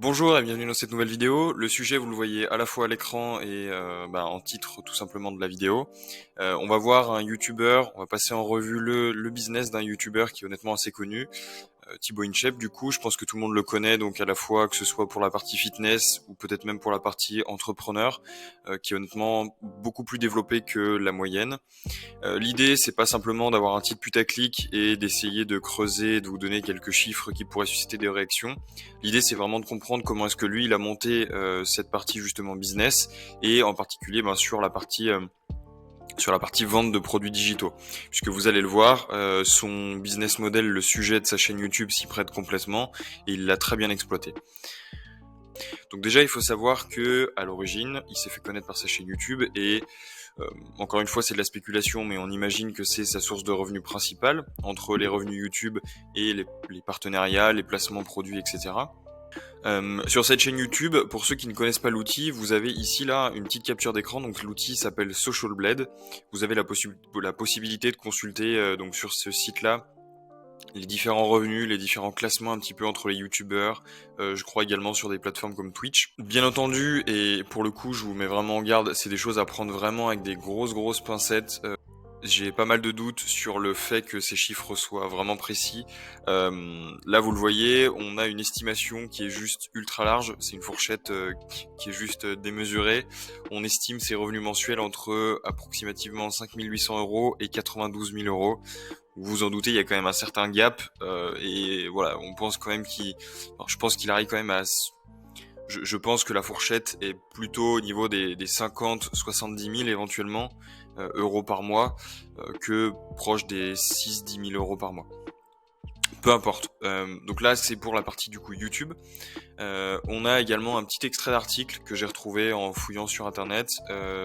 Bonjour et bienvenue dans cette nouvelle vidéo. Le sujet, vous le voyez à la fois à l'écran et en titre tout simplement de la vidéo. On va voir un YouTuber, on va passer en revue le business d'un YouTuber qui est honnêtement assez connu. Thibaut InShape, du coup, je pense que tout le monde le connaît, donc à la fois que ce soit pour la partie fitness ou peut-être même pour la partie entrepreneur, qui est honnêtement beaucoup plus développée que la moyenne. L'idée, c'est pas simplement d'avoir un titre putaclic et d'essayer de creuser, de vous donner quelques chiffres qui pourraient susciter des réactions. L'idée, c'est vraiment de comprendre comment est-ce que lui, il a monté cette partie justement business et en particulier sur la partie vente de produits digitaux. Puisque vous allez le voir, son business model, le sujet de sa chaîne YouTube s'y prête complètement et il l'a très bien exploité. Donc déjà, il faut savoir que à l'origine, il s'est fait connaître par sa chaîne YouTube et encore une fois, c'est de la spéculation, mais on imagine que c'est sa source de revenus principale entre les revenus YouTube et les partenariats, les placements produits, etc. Sur cette chaîne YouTube, pour ceux qui ne connaissent pas l'outil, vous avez ici là une petite capture d'écran. Donc l'outil s'appelle Social Blade. Vous avez la possibilité de consulter donc sur ce site-là les différents revenus, les différents classements un petit peu entre les youtubeurs, je crois également sur des plateformes comme Twitch. Bien entendu, et pour le coup je vous mets vraiment en garde, c'est des choses à prendre vraiment avec des grosses pincettes. J'ai pas mal de doutes sur le fait que ces chiffres soient vraiment précis. Là, vous le voyez, on a une estimation qui est juste ultra large. C'est une fourchette qui est juste démesurée. On estime ses revenus mensuels entre approximativement 5 800 € et 92 000 €. Vous vous en doutez, il y a quand même un certain gap. Et voilà, on pense quand même je pense qu'il arrive quand même à... Je pense que la fourchette est plutôt au niveau des 50-70 000 éventuellement euros par mois que proche des 6-10 000 € par mois. Peu importe. Donc là, c'est pour la partie du coup YouTube. On a également un petit extrait d'article que j'ai retrouvé en fouillant sur internet.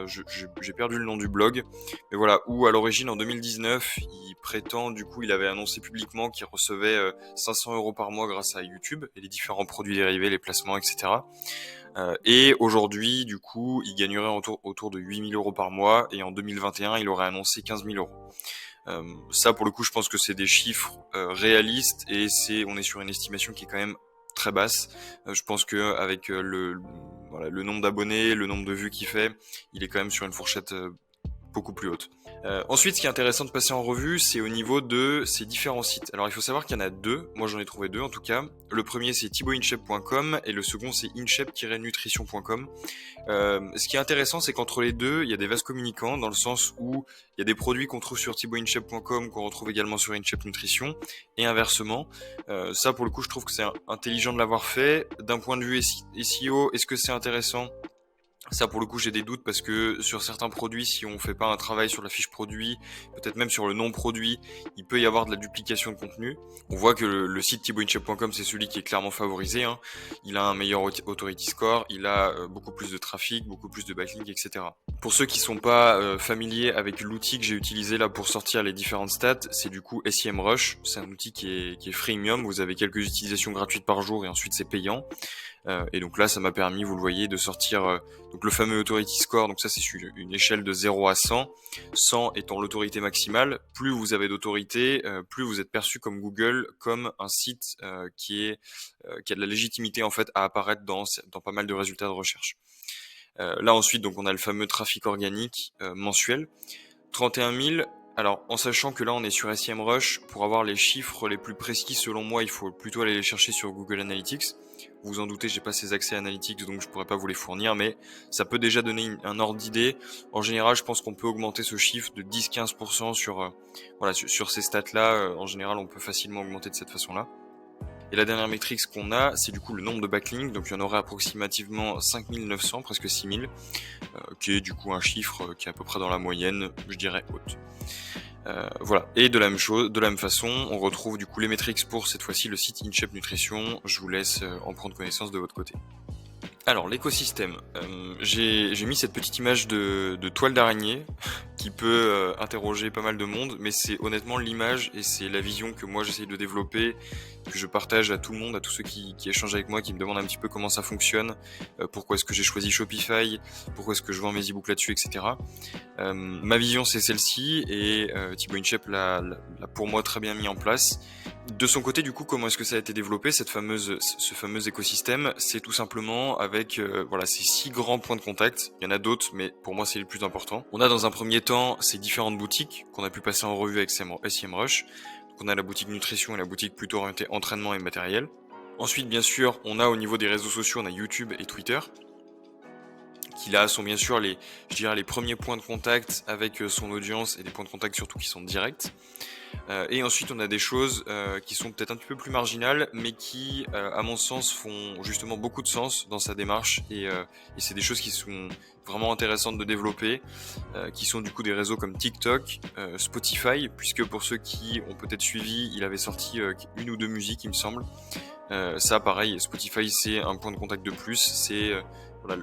J'ai perdu le nom du blog, mais voilà, où à l'origine en 2019, il prétend, du coup, il avait annoncé publiquement qu'il recevait 500 € par mois grâce à YouTube et les différents produits dérivés, les placements, etc. Et aujourd'hui, du coup, il gagnerait autour de 8 000 € par mois, et en 2021, il aurait annoncé 15 000 €. Ça, pour le coup, je pense que c'est des chiffres réalistes et on est sur une estimation qui est quand même très basse. Je pense que avec le nombre d'abonnés, le nombre de vues qu'il fait, il est quand même sur une fourchette beaucoup plus haute. Ensuite, ce qui est intéressant de passer en revue, c'est au niveau de ces différents sites. Alors, il faut savoir qu'il y en a deux. Moi, j'en ai trouvé deux en tout cas. Le premier, c'est thibautinshape.com et le second, c'est inshape-nutrition.com. Ce qui est intéressant, c'est qu'entre les deux, il y a des vases communicants dans le sens où il y a des produits qu'on trouve sur thibautinshape.com qu'on retrouve également sur InShape Nutrition et inversement. Ça, pour le coup, je trouve que c'est intelligent de l'avoir fait. D'un point de vue SEO, est-ce que c'est intéressant ? Ça, pour le coup, j'ai des doutes parce que sur certains produits, si on fait pas un travail sur la fiche produit, peut-être même sur le nom produit, il peut y avoir de la duplication de contenu. On voit que le site thibautinshape.com, c'est celui qui est clairement favorisé, hein. Il a un meilleur authority score, il a beaucoup plus de trafic, beaucoup plus de backlinks, etc. Pour ceux qui sont pas familiers avec l'outil que j'ai utilisé là pour sortir les différentes stats, c'est du coup SEMrush. C'est un outil qui est freemium. Vous avez quelques utilisations gratuites par jour et ensuite c'est payant. Et donc là, ça m'a permis, vous le voyez, de sortir donc le fameux authority score. Donc ça, c'est sur une échelle de 0 à 100. 100 étant l'autorité maximale. Plus vous avez d'autorité, plus vous êtes perçu comme Google, comme un site qui a de la légitimité en fait à apparaître dans pas mal de résultats de recherche. Là ensuite, donc on a le fameux trafic organique mensuel. 31 000. Alors, en sachant que là, on est sur SEMrush, pour avoir les chiffres les plus précis, selon moi, il faut plutôt aller les chercher sur Google Analytics. Vous vous en doutez, j'ai pas ces accès Analytics, donc je pourrais pas vous les fournir, mais ça peut déjà donner un ordre d'idée. En général, je pense qu'on peut augmenter ce chiffre de 10-15% sur ces stats-là. En général, on peut facilement augmenter de cette façon-là. Et la dernière métrique qu'on a, c'est du coup le nombre de backlinks. Donc il y en aurait approximativement 5 900, presque 6 000, qui est du coup un chiffre qui est à peu près dans la moyenne, je dirais haute. Voilà. Et de la même façon, on retrouve du coup les métriques pour cette fois-ci le site InShape Nutrition. Je vous laisse en prendre connaissance de votre côté. Alors l'écosystème, j'ai mis cette petite image de toile d'araignée qui peut interroger pas mal de monde, mais c'est honnêtement l'image et c'est la vision que moi j'essaye de développer que je partage à tout le monde, à tous ceux qui échangent avec moi, qui me demandent un petit peu comment ça fonctionne, pourquoi est-ce que j'ai choisi Shopify, pourquoi est-ce que je vends mes e-books là-dessus, etc. Ma vision, c'est celle-ci, et Thibaut InShape l'a pour moi très bien mis en place. De son côté, du coup, comment est-ce que ça a été développé, ce fameux écosystème? C'est tout simplement avec ces 6 grands points de contact. Il y en a d'autres, mais pour moi, c'est le plus important. On a dans un premier temps ces différentes boutiques qu'on a pu passer en revue avec SEMrush. Donc on a la boutique nutrition et la boutique plutôt orientée entraînement et matériel. Ensuite, bien sûr, on a au niveau des réseaux sociaux, on a YouTube et Twitter, qui là sont bien sûr les premiers points de contact avec son audience, et des points de contact surtout qui sont directs. Et ensuite on a des choses qui sont peut-être un petit peu plus marginales, mais qui à mon sens font justement beaucoup de sens dans sa démarche, et c'est des choses qui sont vraiment intéressantes de développer, qui sont du coup des réseaux comme TikTok, Spotify, puisque pour ceux qui ont peut-être suivi, il avait sorti 1 ou 2 musiques il me semble. Ça pareil, Spotify c'est un point de contact de plus, c'est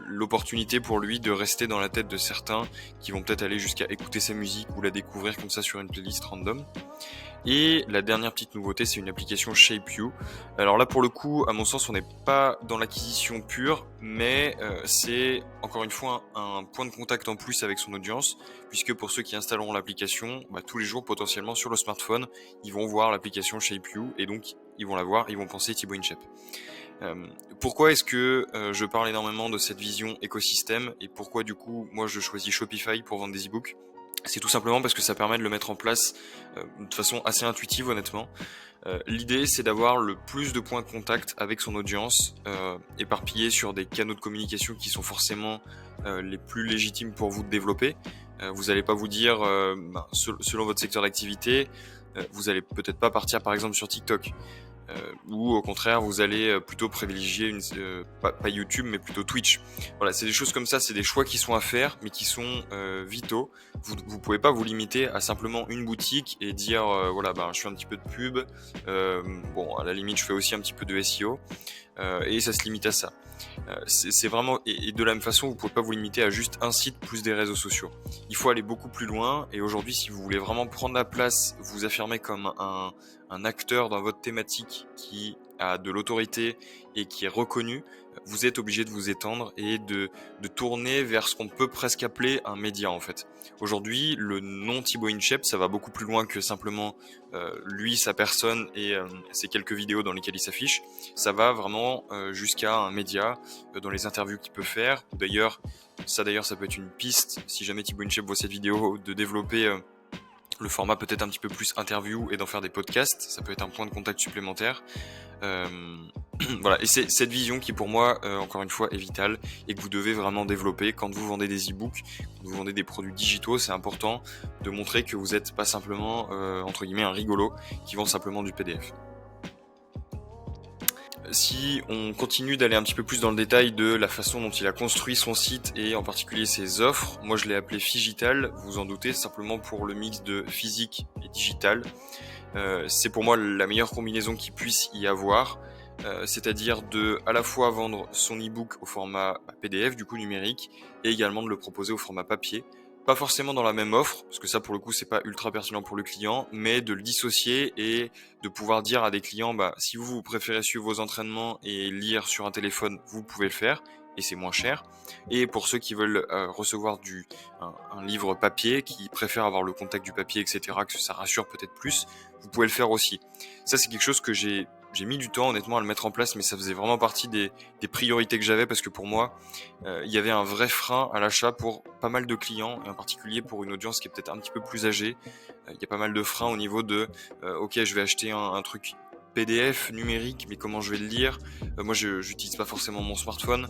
l'opportunité pour lui de rester dans la tête de certains qui vont peut-être aller jusqu'à écouter sa musique ou la découvrir comme ça sur une playlist random. Et la dernière petite nouveauté, c'est une application ShapeU. Alors là, pour le coup, à mon sens, on n'est pas dans l'acquisition pure, mais c'est encore une fois un point de contact en plus avec son audience, puisque pour ceux qui installeront l'application, tous les jours potentiellement sur le smartphone, ils vont voir l'application ShapeU, et donc ils vont la voir, ils vont penser Thibaut InShape. Pourquoi est-ce que je parle énormément de cette vision écosystème, et pourquoi du coup moi je choisis Shopify pour vendre des e-books? C'est tout simplement parce que ça permet de le mettre en place de façon assez intuitive, honnêtement. L'idée, c'est d'avoir le plus de points de contact avec son audience, éparpillés sur des canaux de communication qui sont forcément les plus légitimes pour vous de développer. Vous n'allez pas vous dire, selon votre secteur d'activité, vous allez peut-être pas partir par exemple sur TikTok. Ou au contraire vous allez plutôt privilégier pas YouTube mais plutôt Twitch. Voilà, c'est des choses comme ça, c'est des choix qui sont à faire mais qui sont vitaux. Vous pouvez pas vous limiter à simplement une boutique et dire je fais un petit peu de pub, à la limite je fais aussi un petit peu de SEO, et ça se limite à ça. C'est vraiment, et de la même façon vous pouvez pas vous limiter à juste un site plus des réseaux sociaux. Il faut aller beaucoup plus loin, et aujourd'hui si vous voulez vraiment prendre la place, vous affirmer comme un acteur dans votre thématique qui a de l'autorité et qui est reconnu, vous êtes obligé de vous étendre et de tourner vers ce qu'on peut presque appeler un média en fait. Aujourd'hui, le nom Thibaut InShape, ça va beaucoup plus loin que simplement lui, sa personne et ses quelques vidéos dans lesquelles il s'affiche. Ça va vraiment jusqu'à un média, dans les interviews qu'il peut faire. D'ailleurs, ça peut être une piste, si jamais Thibaut InShape voit cette vidéo, de développer le format peut-être un petit peu plus interview et d'en faire des podcasts. Ça peut être un point de contact supplémentaire. Voilà, et c'est cette vision qui pour moi encore une fois est vitale et que vous devez vraiment développer quand vous vendez des e-books, quand vous vendez des produits digitaux. C'est important de montrer que vous n'êtes pas simplement entre guillemets un rigolo qui vend simplement du PDF. Si on continue d'aller un petit peu plus dans le détail de la façon dont il a construit son site et en particulier ses offres, moi je l'ai appelé Phygital, vous en doutez, simplement pour le mix de physique et digital. C'est pour moi la meilleure combinaison qu'il puisse y avoir, c'est-à-dire de à la fois vendre son e-book au format PDF, du coup numérique, et également de le proposer au format papier. Pas forcément dans la même offre, parce que ça pour le coup c'est pas ultra pertinent pour le client, mais de le dissocier et de pouvoir dire à des clients, si vous préférez suivre vos entraînements et lire sur un téléphone, vous pouvez le faire, et c'est moins cher. Et pour ceux qui veulent recevoir un livre papier, qui préfèrent avoir le contact du papier, etc., que ça rassure peut-être plus, vous pouvez le faire aussi. Ça c'est quelque chose que j'ai mis du temps honnêtement à le mettre en place, mais ça faisait vraiment partie des priorités que j'avais, parce que pour moi, il y avait un vrai frein à l'achat pour pas mal de clients, et en particulier pour une audience qui est peut-être un petit peu plus âgée. Il y a pas mal de freins au niveau de ok, je vais acheter un truc PDF numérique, mais comment je vais le lire? Moi, j'utilise pas forcément mon smartphone.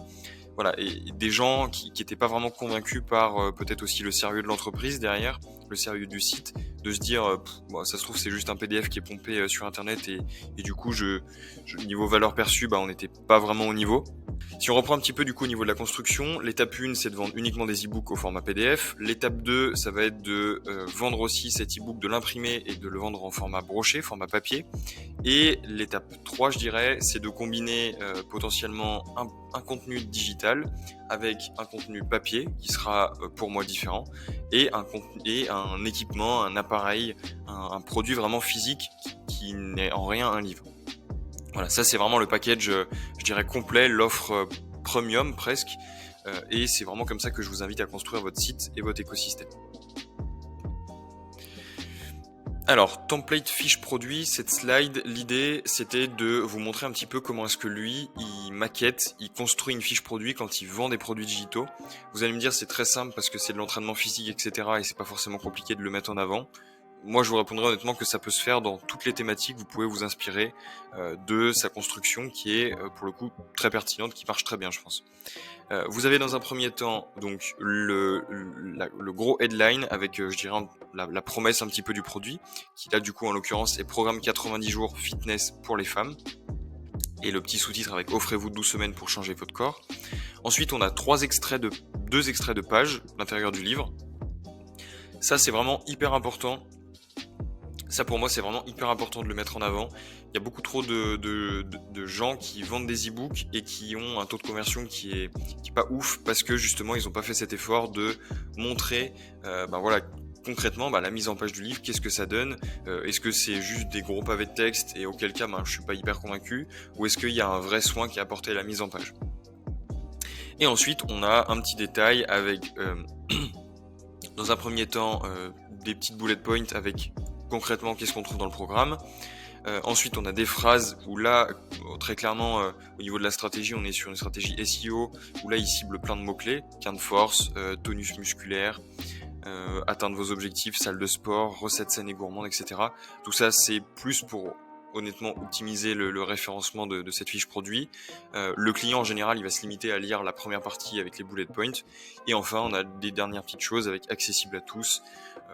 Voilà, et des gens qui étaient pas vraiment convaincus par peut-être aussi le sérieux de l'entreprise derrière, le sérieux du site, de se dire ça se trouve c'est juste un PDF qui est pompé sur internet, et du coup niveau valeur perçue, on n'était pas vraiment au niveau. Si on reprend un petit peu du coup au niveau de la construction, l'étape 1 c'est de vendre uniquement des e-books au format PDF. L'étape 2 ça va être de vendre aussi cet e-book, de l'imprimer et de le vendre en format broché, format papier. Et l'étape 3 je dirais, c'est de combiner potentiellement un contenu digital avec un contenu papier qui sera pour moi différent, et un équipement, un appareil, un produit vraiment physique qui n'est en rien un livre. Voilà, ça c'est vraiment le package, je dirais complet, l'offre premium presque, et c'est vraiment comme ça que je vous invite à construire votre site et votre écosystème. Alors, template fiche produit, cette slide, l'idée c'était de vous montrer un petit peu comment est-ce que lui, il maquette, il construit une fiche produit quand il vend des produits digitaux. Vous allez me dire c'est très simple parce que c'est de l'entraînement physique, etc. et c'est pas forcément compliqué de le mettre en avant. Moi, je vous répondrai honnêtement que ça peut se faire dans toutes les thématiques. Vous pouvez vous inspirer de sa construction qui est, pour le coup, très pertinente, qui marche très bien, je pense. Vous avez dans un premier temps donc le gros headline avec, je dirais, la promesse un petit peu du produit, qui là, du coup, en l'occurrence, est programme 90 jours fitness pour les femmes. Et le petit sous-titre avec offrez-vous 12 semaines pour changer votre corps. Ensuite, on a deux extraits de pages à l'intérieur du livre. Ça, c'est vraiment hyper important. Ça pour moi c'est vraiment hyper important de le mettre en avant. Il y a beaucoup trop de gens qui vendent des e-books et qui ont un taux de conversion qui est pas ouf parce que justement ils n'ont pas fait cet effort de montrer voilà, concrètement la mise en page du livre, qu'est-ce que ça donne, est-ce que c'est juste des gros pavés de texte et auquel cas je suis pas hyper convaincu, ou est-ce qu'il y a un vrai soin qui est apporté à la mise en page. Et ensuite on a un petit détail avec dans un premier temps des petites bullet points avec concrètement qu'est-ce qu'on trouve dans le programme. Ensuite on a des phrases où là très clairement au niveau de la stratégie on est sur une stratégie SEO où là il cible plein de mots-clés, gain de force, tonus musculaire, atteindre vos objectifs, salle de sport, recettes saines et gourmandes, etc. Tout ça c'est plus pour honnêtement optimiser le référencement de cette fiche produit. Le client en général il va se limiter à lire la première partie avec les bullet points, et enfin on a des dernières petites choses avec accessible à tous.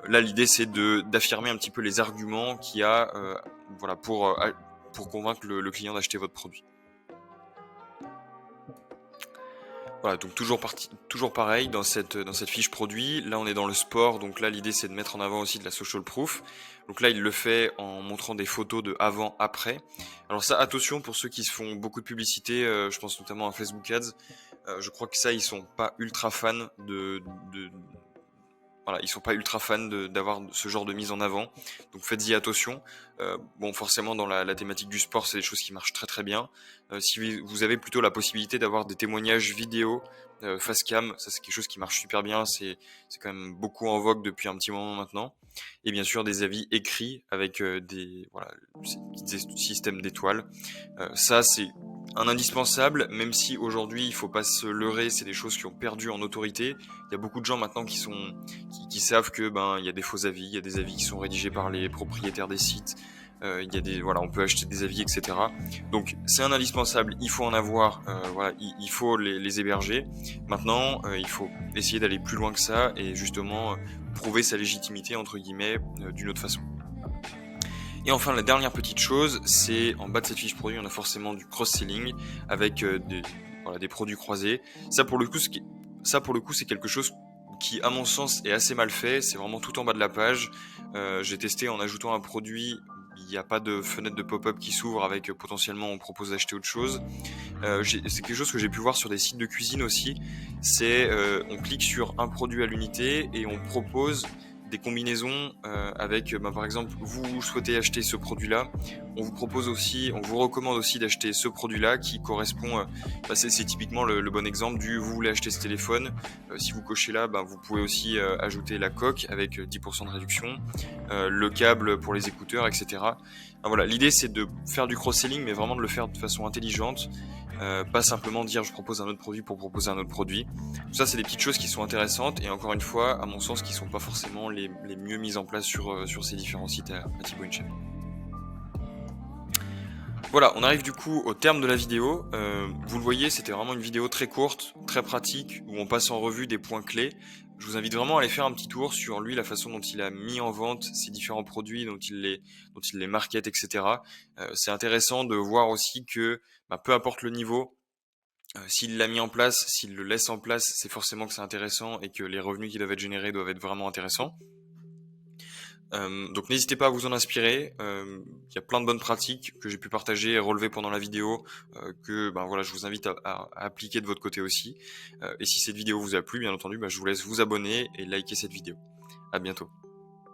Là l'idée c'est d'affirmer un petit peu les arguments qu'il y a pour convaincre le client d'acheter votre produit. Voilà, donc toujours pareil dans cette fiche produit. Là, on est dans le sport, donc là, l'idée c'est de mettre en avant aussi de la social proof. Donc là, il le fait en montrant des photos de avant, après. Alors ça, attention pour ceux qui se font beaucoup de publicité, je pense notamment à Facebook Ads. Je crois que ça, ils sont pas ultra fans voilà, ils sont pas ultra fans d'avoir ce genre de mise en avant, donc faites-y attention. Bon, forcément dans la thématique du sport, c'est des choses qui marchent très très bien. Si vous avez plutôt la possibilité d'avoir des témoignages vidéo face cam, ça c'est quelque chose qui marche super bien, c'est quand même beaucoup en vogue depuis un petit moment maintenant. Et bien sûr des avis écrits avec des systèmes d'étoiles. Ça c'est un indispensable, même si aujourd'hui il faut pas se leurrer, c'est des choses qui ont perdu en autorité. Il y a beaucoup de gens maintenant qui savent que il y a des faux avis, il y a des avis qui sont rédigés par les propriétaires des sites, il y a on peut acheter des avis, etc. Donc c'est un indispensable, il faut en avoir, il faut les héberger. Maintenant, il faut essayer d'aller plus loin que ça et justement prouver sa légitimité entre guillemets d'une autre façon. Et enfin, la dernière petite chose, c'est en bas de cette fiche produit, on a forcément du cross-selling avec des produits croisés. Ça pour le coup, c'est quelque chose qui, à mon sens, est assez mal fait. C'est vraiment tout en bas de la page. J'ai testé en ajoutant un produit. Il n'y a pas de fenêtre de pop-up qui s'ouvre avec potentiellement on propose d'acheter autre chose. C'est quelque chose que j'ai pu voir sur des sites de cuisine aussi. C'est on clique sur un produit à l'unité et on propose des combinaisons avec par exemple vous souhaitez acheter ce produit là, on vous recommande aussi d'acheter ce produit là qui correspond c'est typiquement le bon exemple du vous voulez acheter ce téléphone, si vous cochez là vous pouvez aussi ajouter la coque avec 10% de réduction, le câble pour les écouteurs, etc. Voilà, l'idée c'est de faire du cross-selling mais vraiment de le faire de façon intelligente. Pas simplement dire je propose un autre produit pour proposer un autre produit. Tout ça c'est des petites choses qui sont intéressantes et encore une fois à mon sens qui sont pas forcément les mieux mises en place sur ces différents sites à Thibaut InShape. Voilà, on arrive du coup au terme de la vidéo. Vous le voyez, c'était vraiment une vidéo très courte, très pratique, où on passe en revue des points clés. Je vous invite vraiment à aller faire un petit tour sur lui, la façon dont il a mis en vente ses différents produits, dont il les market, etc. C'est intéressant de voir aussi que peu importe le niveau, s'il l'a mis en place, s'il le laisse en place, c'est forcément que c'est intéressant et que les revenus qui doivent être générés doivent être vraiment intéressants. Donc n'hésitez pas à vous en inspirer. Il y a plein de bonnes pratiques que j'ai pu partager et relever pendant la vidéo que je vous invite à appliquer de votre côté aussi. Et si cette vidéo vous a plu, bien entendu, je vous laisse vous abonner et liker cette vidéo. À bientôt.